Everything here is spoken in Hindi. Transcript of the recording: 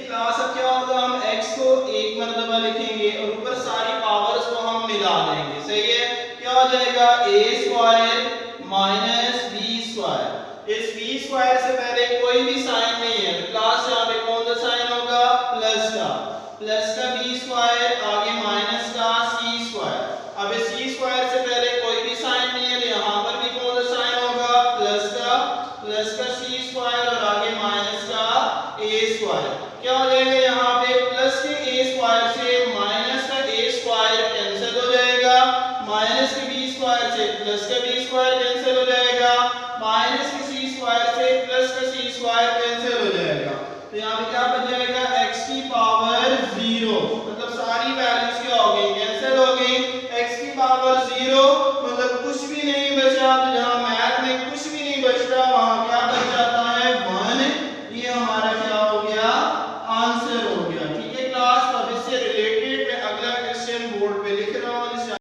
क्लास अब क्या होगा, हम x को एक मर्तबा लिखेंगे और ऊपर सारी पावर्स को हम मिला देंगे। सही है, क्या हो जाएगा a square minus b square. इस b स्क्वायर से पहले कोई भी साइन नहीं है तो क्लास यहाँ पे कौन सा साइन होगा, प्लस का b स्क्वायर, आगे माइनस का c स्क्वायर। अब इस c स्क्वायर से पहले कोई भी साइन नहीं है तो यहाँ पर भी कौन सा साइन होगा, प्लस का c स्क्वायर और आगे माइनस का a स्क्वायर। क्या हो जाएगा, यहाँ पे प्लस के a स्क्वायर से माइनस का a स्क्वायर कैंसिल हो जाएगा, माइनस के b स्क्वायर से प्लस का b स्क्वायर कैंसिल हो जाएगा, माइनस के c स्क्वायर से प्लस का c स्क्वायर कैंसिल हो जाएगा। तो यहाँ पे क्या बच जाएगा,